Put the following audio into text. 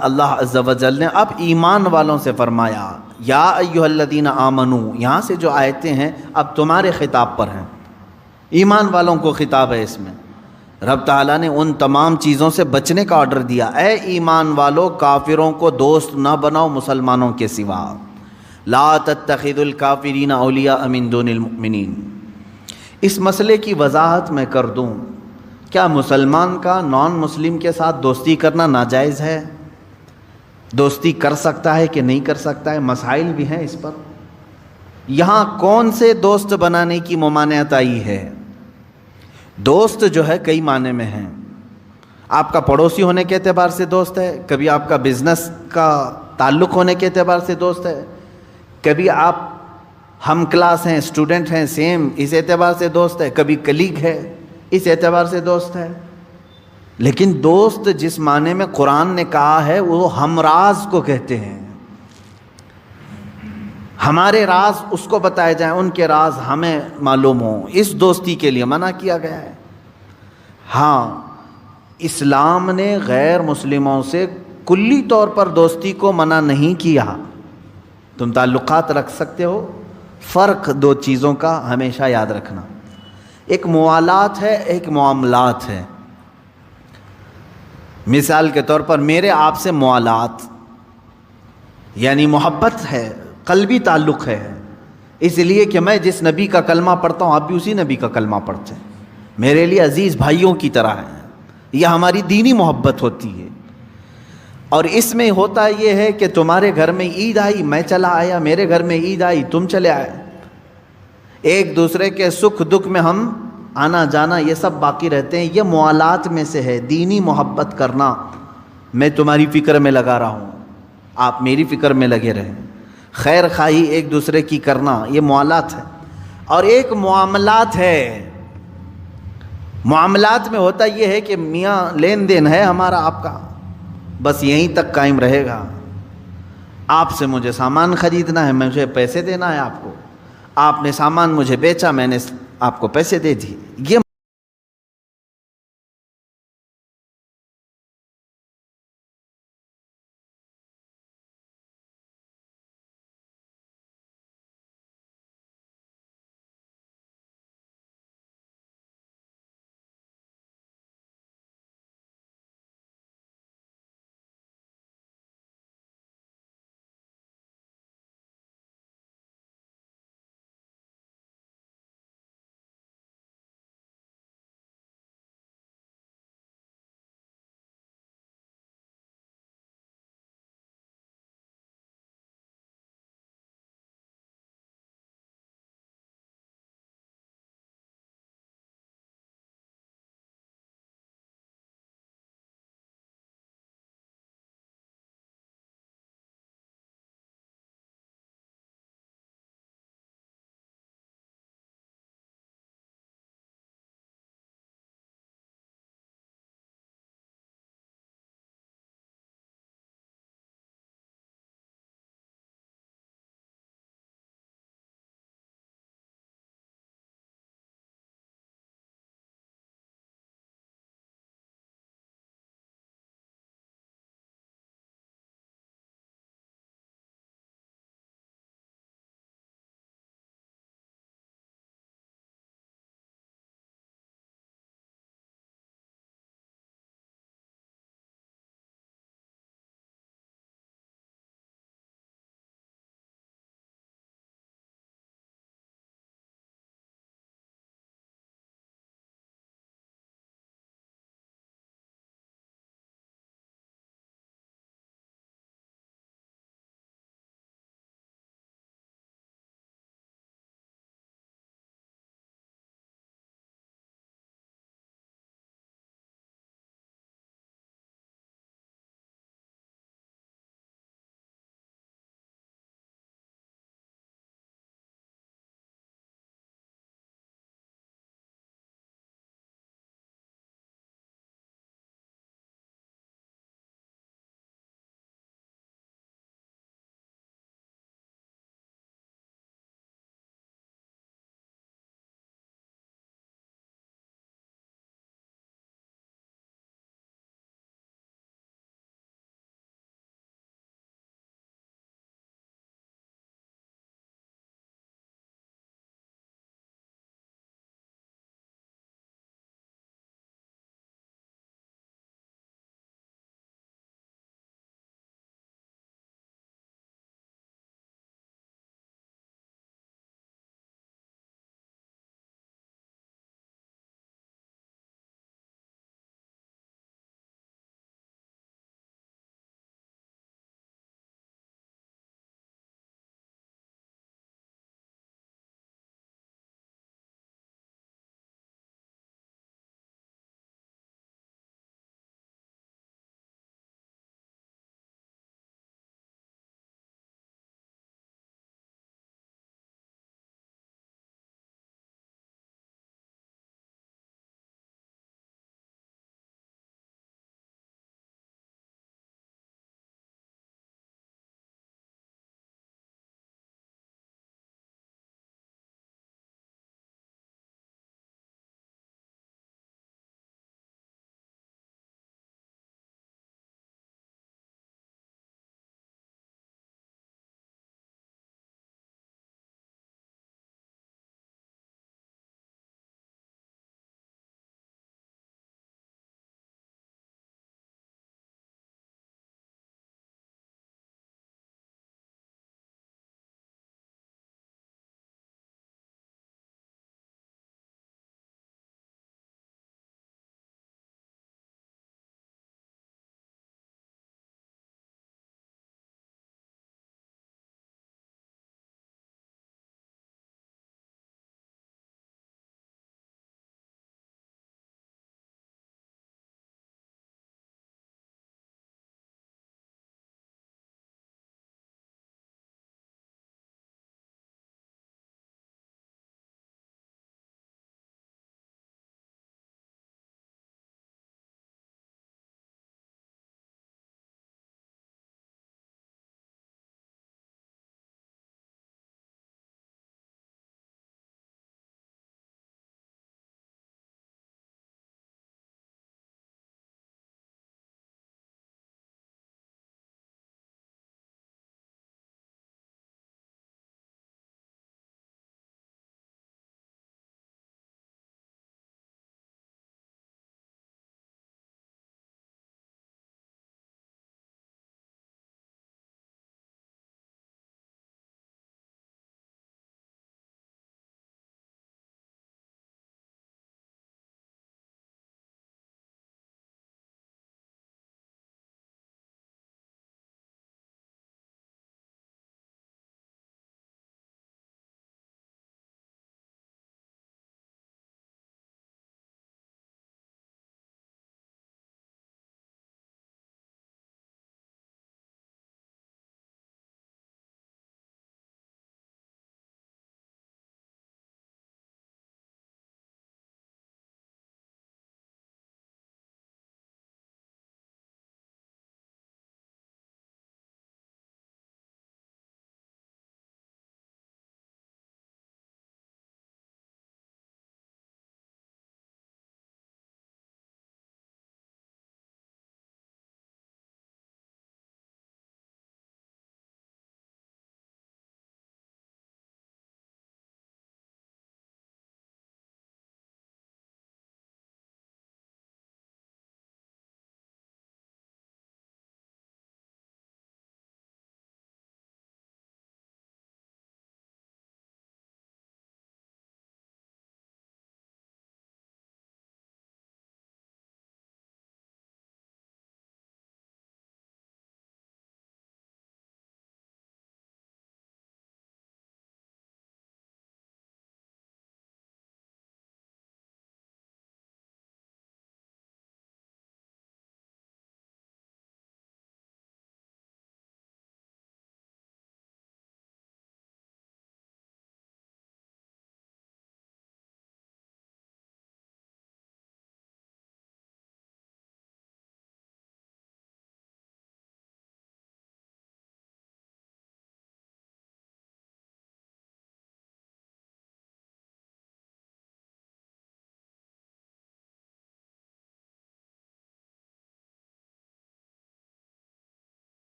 اللہ عز و جل نے اب ایمان والوں سے فرمایا یا ایھا الذین آمنو، یہاں سے جو آیتیں ہیں اب تمہارے خطاب پر ہیں، ایمان والوں کو خطاب ہے۔ اس میں رب تعالیٰ نے ان تمام چیزوں سے بچنے کا آرڈر دیا، اے ایمان والو کافروں کو دوست نہ بناؤ مسلمانوں کے سوا، لا تتخذوا الکافرین اولیاء من دون المؤمنین۔ اس مسئلے کی وضاحت میں کر دوں، کیا مسلمان کا نان مسلم کے ساتھ دوستی کرنا ناجائز ہے؟ دوستی کر سکتا ہے کہ نہیں کر سکتا ہے؟ مسائل بھی ہیں اس پر۔ یہاں کون سے دوست بنانے کی ممانعت آئی ہے؟ دوست جو ہے کئی معنی میں ہیں۔ آپ کا پڑوسی ہونے کے اعتبار سے دوست ہے، کبھی آپ کا بزنس کا تعلق ہونے کے اعتبار سے دوست ہے، کبھی آپ ہم کلاس ہیں، اسٹوڈنٹ ہیں سیم، اس اعتبار سے دوست ہے، کبھی کلیگ ہے اس اعتبار سے دوست ہے۔ لیکن دوست جس معنی میں قرآن نے کہا ہے وہ ہمراز کو کہتے ہیں۔ ہمارے راز اس کو بتائے جائیں، ان کے راز ہمیں معلوم ہوں، اس دوستی کے لیے منع کیا گیا ہے۔ ہاں، اسلام نے غیر مسلموں سے کلی طور پر دوستی کو منع نہیں کیا، تم تعلقات رکھ سکتے ہو۔ فرق دو چیزوں کا ہمیشہ یاد رکھنا، ایک موالات ہے، ایک معاملات ہے۔ مثال کے طور پر میرے آپ سے موالات یعنی محبت ہے، قلبی تعلق ہے، اس لیے کہ میں جس نبی کا کلمہ پڑھتا ہوں آپ بھی اسی نبی کا کلمہ پڑھتے ہیں، میرے لیے عزیز بھائیوں کی طرح ہیں، یہ ہماری دینی محبت ہوتی ہے۔ اور اس میں ہوتا یہ ہے کہ تمہارے گھر میں عید آئی میں چلا آیا، میرے گھر میں عید آئی تم چلے آئے، ایک دوسرے کے سکھ دکھ میں ہم آنا جانا یہ سب باقی رہتے ہیں۔ یہ موالات میں سے ہے، دینی محبت کرنا، میں تمہاری فکر میں لگا رہا ہوں آپ میری فکر میں لگے رہیں، خیر خواہی ایک دوسرے کی کرنا، یہ موالات ہے۔ اور ایک معاملات ہے، معاملات میں ہوتا یہ ہے کہ میاں لین دین ہے ہمارا آپ کا، بس یہیں تک قائم رہے گا، آپ سے مجھے سامان خریدنا ہے، مجھے پیسے دینا ہے آپ کو، آپ نے سامان مجھے بیچا، میں نے آپ کو پیسے دے دیے، یہ